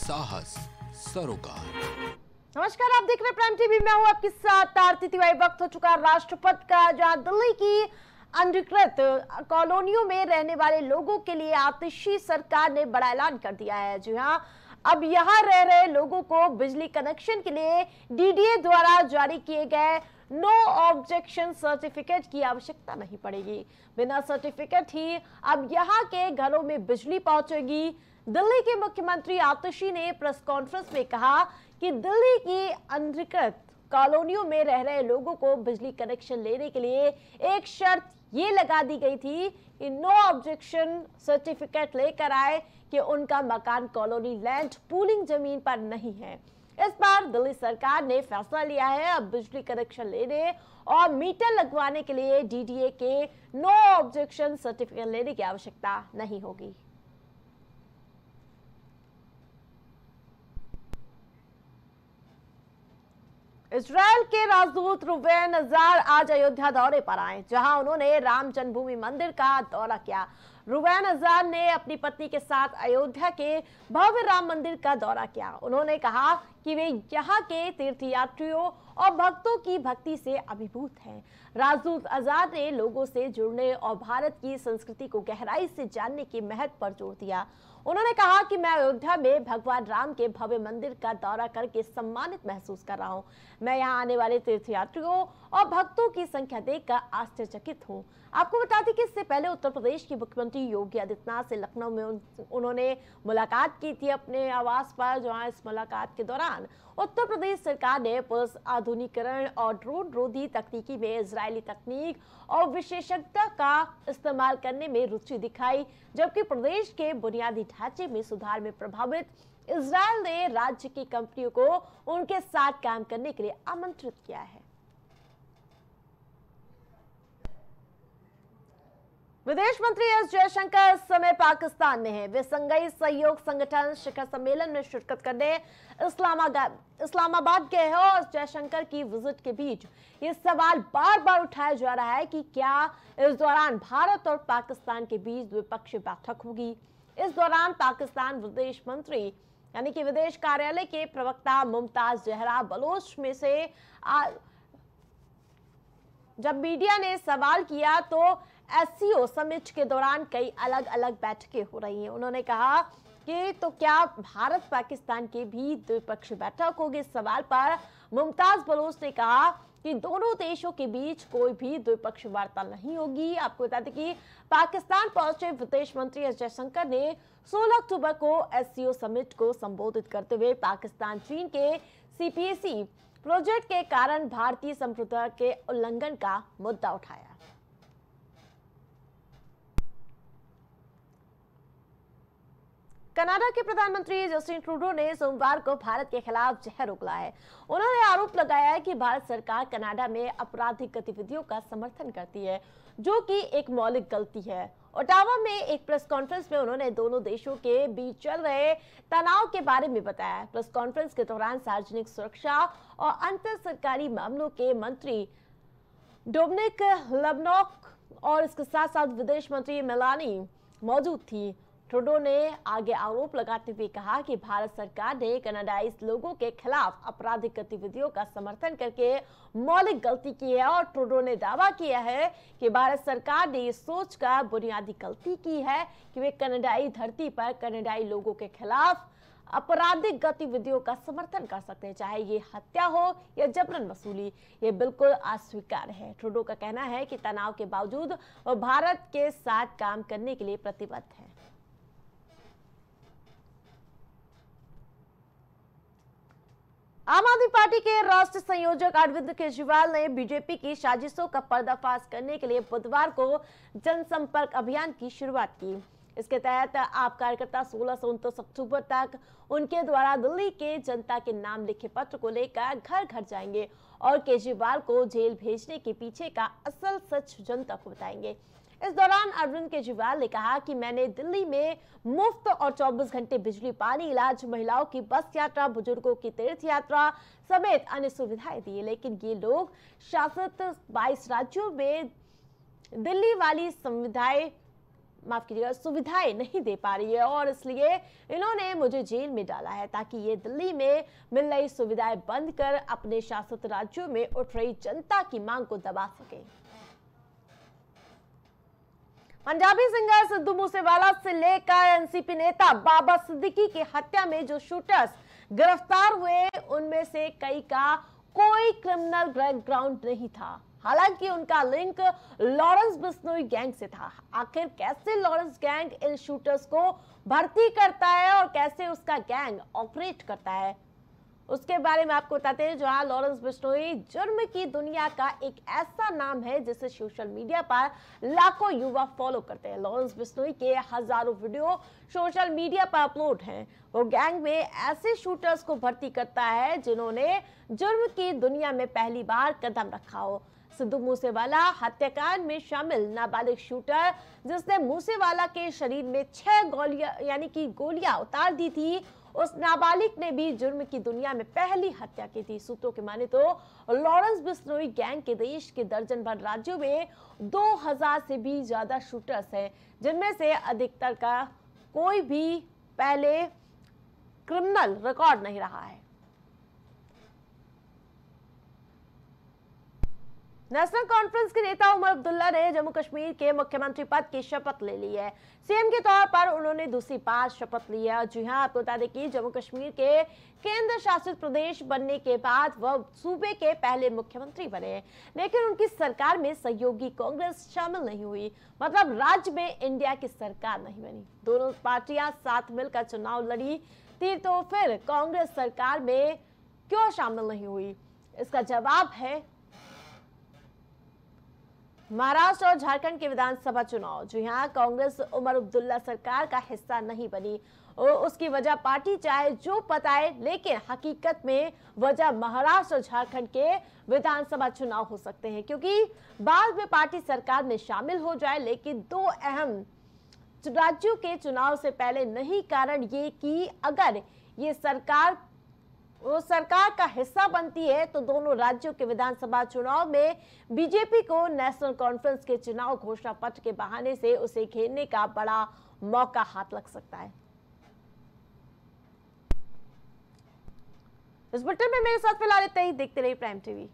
साहस सरोकार। नमस्कार, आप देख रहे हैं प्राइम टीवी। मैं हूं आपके साथ आरती तिवारी। वक्त हो चुका राष्ट्रपति का, जहां दिल्ली की अधिकृत कॉलोनियों में रहने वाले लोगों के लिए आतिशी सरकार ने बड़ा ऐलान कर दिया है। जी हां, अब यहां रह रहे लोगों को बिजली कनेक्शन के लिए डीडीए द्वारा जारी किए गए नो ऑब्जेक्शन सर्टिफिकेट की आवश्यकता नहीं पड़ेगी। बिना सर्टिफिकेट ही अब यहां के घरों में बिजली पहुंचेगी। दिल्ली के मुख्यमंत्री आतिशी ने प्रेस कॉन्फ्रेंस में कहा कि दिल्ली की अधिकृत कॉलोनियों में रह रहे लोगों को बिजली कनेक्शन लेने के लिए एक शर्त ये लगा दी गई थी कि नो ऑब्जेक्शन सर्टिफिकेट लेकर आए कि उनका मकान कॉलोनी लैंड पूलिंग जमीन पर नहीं है। इस बार दिल्ली सरकार ने फैसला लिया है, अब बिजली कनेक्शन लेने और मीटर लगवाने के लिए डीडीए के नो ऑब्जेक्शन सर्टिफिकेट लेने की आवश्यकता नहीं होगी। इजरायल के राजदूत रुवेन अजार आज अयोध्या दौरे पर आए, जहां उन्होंने राम जन्मभूमि मंदिर का दौरा किया। रुवेन अजार ने अपनी पत्नी के साथ अयोध्या के भव्य राम मंदिर का दौरा किया। उन्होंने कहा कि वे यहाँ के तीर्थयात्रियों और भक्तों की भक्ति से अभिभूत हैं। राजदूत अजार ने लोगों से जुड़ने और भारत की संस्कृति को गहराई से जानने के महत्व पर जोर दिया। उन्होंने कहा कि मैं अयोध्या में भगवान राम के भव्य मंदिर का दौरा करके सम्मानित महसूस कर रहा हूं। मैं यहां आने वाले तीर्थयात्रियों और भक्तों की संख्या देखकर आश्चर्यचकित हूं। आपको बता दें कि इससे पहले उत्तर प्रदेश के मुख्यमंत्री योगी आदित्यनाथ से लखनऊ में उन्होंने मुलाकात की थी अपने आवास पर, जहां इस मुलाकात के दौरान उत्तर प्रदेश सरकार ने पुलिस आधुनिकीकरण और ड्रोन रोधी तकनीकी में इजरायली तकनीक और विशेषज्ञता का इस्तेमाल करने में रुचि दिखाई, जबकि प्रदेश के बुनियादी ढांचे में सुधार में प्रभावित इजरायल ने राज्य की कंपनियों को उनके साथ काम करने के लिए आमंत्रित किया है। विदेश मंत्री एस जयशंकर इस समय पाकिस्तान में हैं। वे संघीय सहयोग संगठन शिखर सम्मेलन में शिरकत करने इस्लामाबाद गए हैं और जयशंकर की विजिट के बीच ये सवाल बार बार उठाया जा रहा है कि क्या इस दौरान भारत और पाकिस्तान के बीच द्विपक्षीय बैठक होगी। इस दौरान पाकिस्तान विदेश मंत्री यानी कि विदेश कार्यालय के प्रवक्ता मुमताज जहरा बलोच में से जब मीडिया ने सवाल किया तो एससीओ समिट के दौरान कई अलग अलग बैठकें हो रही हैं। उन्होंने कहा कि तो क्या भारत पाकिस्तान के भी द्विपक्षीय बैठक होगी। इस सवाल पर मुमताज बलोच ने कहा कि दोनों देशों के बीच कोई भी द्विपक्षीय वार्ता नहीं होगी। आपको बता दें कि पाकिस्तान पहुंचे विदेश मंत्री एस जयशंकर ने 16 अक्टूबर को एससीओ समिट को संबोधित करते हुए पाकिस्तान चीन के सीपीएसी प्रोजेक्ट के कारण भारतीय संप्रभुता के उल्लंघन का मुद्दा उठाया। कनाडा के प्रधानमंत्री जस्टिन ट्रूडो ने सोमवार को भारत के खिलाफ जहर उगला है। उन्होंने आरोप लगाया है कि भारत सरकार कनाडा में आपराधिक गतिविधियों का समर्थन करती है, जो कि एक मौलिक गलती है। ओटावा में एक प्रेस कॉन्फ्रेंस में उन्होंने दोनों देशों के बीच चल रहे तनाव के बारे में बताया। प्रेस कॉन्फ्रेंस के दौरान सार्वजनिक सुरक्षा और अंतर सरकारी मामलों के मंत्री डोमिनिक लबनॉक और इसके साथ साथ विदेश मंत्री मेलानी मौजूद थी। ट्रूडो ने आगे आरोप लगाते हुए कहा कि भारत सरकार ने कनाडाई लोगों के खिलाफ आपराधिक गतिविधियों का समर्थन करके मौलिक गलती की है और ट्रूडो ने दावा किया है कि भारत सरकार ने इस सोच का बुनियादी गलती की है कि वे कनाडाई धरती पर कनाडाई लोगों के खिलाफ आपराधिक गतिविधियों का समर्थन कर सकते हैं, चाहे ये हत्या हो या जबरन वसूली। ये बिल्कुल अस्वीकार्य है। ट्रूडो का कहना है कि तनाव के बावजूद वो भारत के साथ काम करने के लिए प्रतिबद्ध है। आम आदमी पार्टी के राष्ट्रीय संयोजक अरविंद केजरीवाल ने बीजेपी की साजिशों का पर्दाफाश करने के लिए बुधवार को जनसंपर्क अभियान की शुरुआत की। इसके तहत आप कार्यकर्ता 16 से 29 अक्टूबर तक उनके द्वारा दिल्ली के जनता के नाम लिखे पत्र को लेकर घर घर जाएंगे और केजरीवाल को जेल भेजने के पीछे का असल सच जनता को बताएंगे। इस दौरान अरविंद केजरीवाल ने कहा कि मैंने दिल्ली में मुफ्त और 24 घंटे बिजली, पानी, इलाज, महिलाओं की बस यात्रा, बुजुर्गों की तीर्थ यात्रा समेत अन्य सुविधाएं दी, लेकिन ये लोग शासित 22 राज्यों में दिल्ली वाली सुविधाएं माफ कीजिएगा सुविधाएं नहीं दे पा रही है और इसलिए इन्होंने मुझे जेल में डाला है ताकि ये दिल्ली में मिल रही सुविधाएं बंद कर अपने शासित राज्यों में उठ रही जनता की मांग को दबा सके। पंजाबी सिंगर सिद्धू मूसेवाला से लेकर एनसीपी नेता बाबा सिद्दीकी की हत्या में जो शूटर्स गिरफ्तार हुए उनमें से कई का कोई क्रिमिनल बैकग्राउंड नहीं था। हालांकि उनका लिंक लॉरेंस बिश्नोई गैंग से था। आखिर कैसे लॉरेंस गैंग इन शूटर्स को भर्ती करता है और कैसे उसका गैंग ऑपरेट करता है उसके बारे में आपको बताते हैं। जहां लॉरेंस बिश्नोई जुर्म की दुनिया का एक ऐसा नाम है जिसे सोशल मीडिया पर लाखों युवा फॉलो करते हैं। लॉरेंस बिश्नोई के हजारों वीडियो सोशल मीडिया पर अपलोड हैं। वो गैंग में ऐसे शूटर्स को भर्ती करता है जिन्होंने जुर्म की दुनिया में पहली बार कदम रखा हो। सिद्धू मूसेवाला हत्याकांड में शामिल नाबालिग शूटर जिसने मूसेवाला के शरीर में 6 गोलियां उतार दी थी, उस नाबालिग ने भी जुर्म की दुनिया में पहली हत्या की थी। सूत्रों की माने तो लॉरेंस बिश्नोई गैंग के देश के दर्जन भर राज्यों में 2000 से भी ज्यादा शूटर्स हैं, जिनमें से अधिकतर का कोई भी पहले क्रिमिनल रिकॉर्ड नहीं रहा है। नेशनल कॉन्फ्रेंस के नेता उमर अब्दुल्ला ने जम्मू कश्मीर के मुख्यमंत्री पद की शपथ ले ली है। सीएम के तौर पर उन्होंने दूसरी बार शपथ ली है। जी हां, आपको बता दें कि जम्मू कश्मीर के केंद्र शासित प्रदेश बनने के बाद वह सूबे के पहले मुख्यमंत्री बने, लेकिन उनकी सरकार में सहयोगी कांग्रेस शामिल नहीं हुई। मतलब राज्य में इंडिया की सरकार नहीं बनी। दोनों पार्टियां साथ मिलकर चुनाव लड़ी थी, तो फिर कांग्रेस सरकार में क्यों शामिल नहीं हुई? इसका जवाब है महाराष्ट्र और झारखंड के विधानसभा चुनाव। जी हां, कांग्रेस उमर अब्दुल्ला सरकार का हिस्सा नहीं बनी। उसकी वजह पार्टी चाहे जो बताए, लेकिन हकीकत में वजह महाराष्ट्र और झारखंड के विधानसभा चुनाव हो सकते हैं, क्योंकि बाद में पार्टी सरकार में शामिल हो जाए, लेकिन 2 अहम राज्यों के चुनाव से पहले नहीं। कारण ये कि अगर ये सरकार का हिस्सा बनती है तो दोनों राज्यों के विधानसभा चुनाव में बीजेपी को नेशनल कॉन्फ्रेंस के चुनाव घोषणा पत्र के बहाने से उसे घेरने का बड़ा मौका हाथ लग सकता है। इस बुलेटिन में मेरे साथ फिलहाल इतना ही। देखते रहिए प्राइम टीवी।